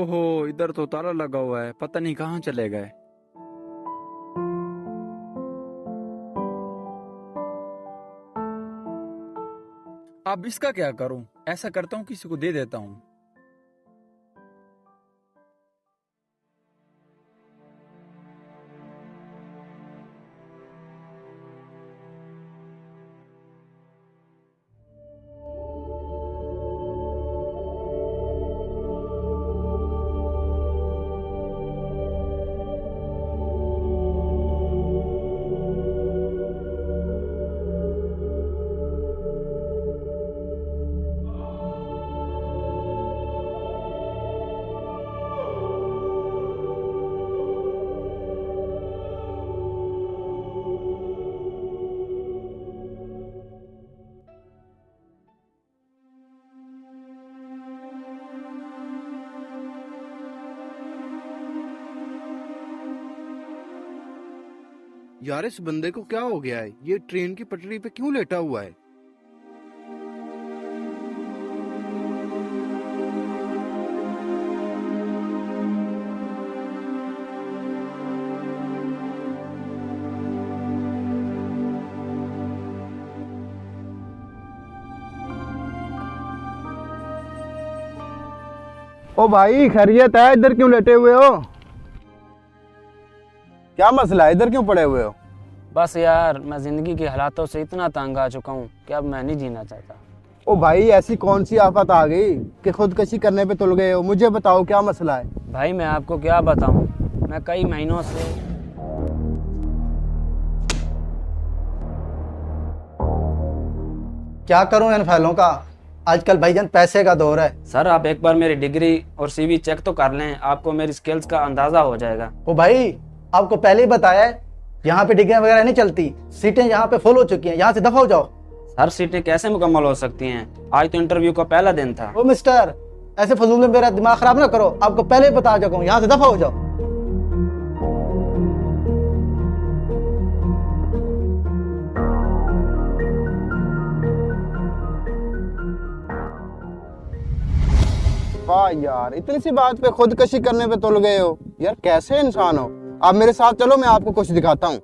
ओहो, इधर तो ताला लगा हुआ है, पता नहीं कहाँ चले गए। अब इसका क्या करूं? ऐसा करता हूँ किसी को दे देता हूँ। यार इस बंदे को क्या हो गया है? ये ट्रेन की पटरी पे क्यों लेटा हुआ है? ओ भाई, खैरियत है? इधर क्यों लेटे हुए हो? क्या मसला है? इधर क्यों पड़े हुए हो? बस यार, मैं ज़िंदगी के हालातों से इतना तंग आ चुका हूँ कि अब मैं नहीं जीना चाहता। ओ भाई, ऐसी कौन सी आफत आ गई कि खुदकशी करने पे तुल गए हो? मुझे बताओ क्या मसला है। भाई मैं आपको क्या बताऊँ, मैं कई महीनों से क्या करूं इन फाइलों का? आजकल भाईजान पैसे का दौर है। सर आप एक बार मेरी डिग्री और सीवी चेक तो कर लें, आपको मेरी स्किल्स का अंदाज़ा हो जाएगा। ओ भाई, आपको पहले ही बताया है, यहाँ पे डिग्रियां वगैरह नहीं चलती। सीटें यहाँ पे फुल हो चुकी हैं, यहाँ से दफा हो जाओ। सर सीटें कैसे मुकम्मल हो सकती हैं? आज तो इंटरव्यू का पहला दिन था। ओ मिस्टर, ऐसे फजूल में मेरा दिमाग खराब ना करो। आपको पहले ही बता चुका हूँ, यहाँ से दफा हो जाओ। वाह यार, इतनी सी बात पे खुदकशी करने पे तुल गए हो। यार कैसे इंसान हो आप? मेरे साथ चलो, मैं आपको कुछ दिखाता हूँ।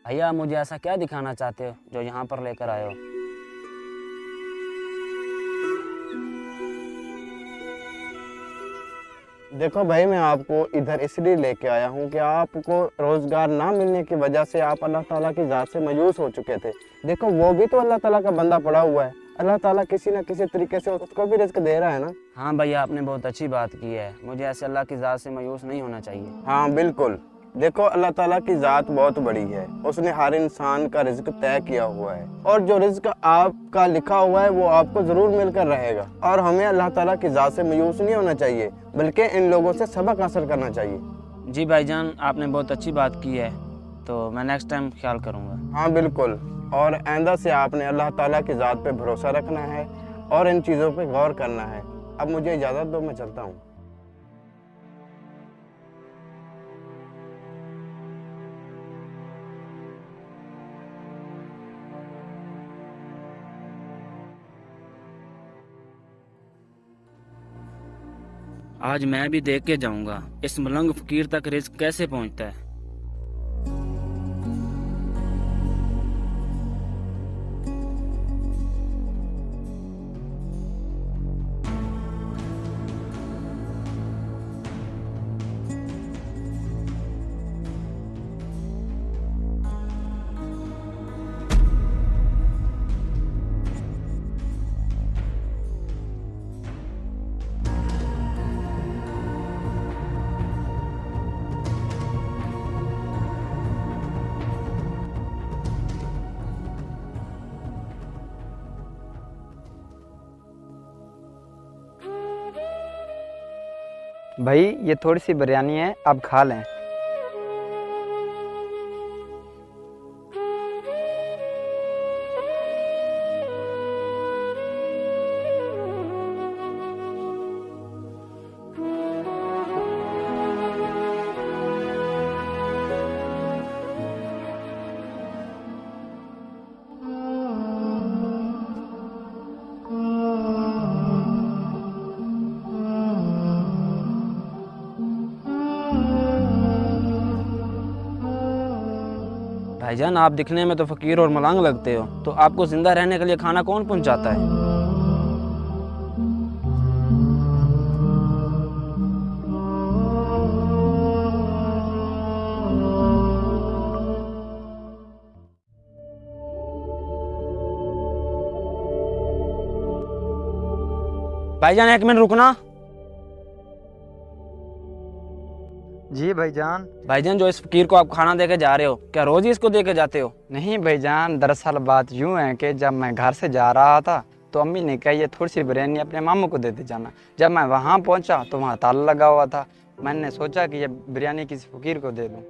भैया मुझे ऐसा क्या दिखाना चाहते हो जो यहाँ पर लेकर आए हो? देखो भाई, मैं आपको इधर इसलिए लेके आया हूँ कि आपको रोजगार ना मिलने की वजह से आप अल्लाह ताला की ज़ात से मायूस हो चुके थे। देखो वो भी तो अल्लाह ताला का बंदा पड़ा हुआ है। अल्लाह ताला किसी न किसी तरीके से उसको भी रिस्क दे रहा है ना। हाँ भैया, आपने बहुत अच्छी बात की है। मुझे ऐसे अल्लाह की ज़ात से मायूस नहीं होना चाहिए। हाँ बिल्कुल। देखो अल्लाह ताला की ज़ात बहुत बड़ी है। उसने हर इंसान का रिज्क तय किया हुआ है और जो रिज्क आपका लिखा हुआ है वो आपको ज़रूर मिलकर रहेगा। और हमें अल्लाह ताला की ज़ात से मायूस नहीं होना चाहिए, बल्कि इन लोगों से सबक हासिल करना चाहिए। जी भाईजान, आपने बहुत अच्छी बात की है, तो मैं नेक्स्ट टाइम ख्याल करूँगा। हाँ बिल्कुल। और आइंदा से आपने अल्लाह ताला की ज़ात पे भरोसा रखना है और इन चीज़ों पे गौर करना है। अब मुझे इजाज़त दो, मैं चलता हूँ। आज मैं भी देख के जाऊंगा इस मलंग फकीर तक रिज्क कैसे पहुंचता है। भाई ये थोड़ी सी बिरयानी है, आप खा लें। भाईजान, आप दिखने में तो फकीर और मलांग लगते हो, तो आपको जिंदा रहने के लिए खाना कौन पहुंचाता है? भाईजान, 1 मिनट रुकना। जी भाईजान। भाईजान, जो इस फकीर को आप खाना देके जा रहे हो, क्या रोज ही इसको देके जाते हो? नहीं भाईजान, दरअसल बात यूं है कि जब मैं घर से जा रहा था तो अम्मी ने कहा ये थोड़ी सी बिरयानी अपने मामू को देते जाना। जब मैं वहाँ पहुँचा तो वहाँ ताला लगा हुआ था। मैंने सोचा कि ये बिरयानी किसी फकीर को दे दूँ।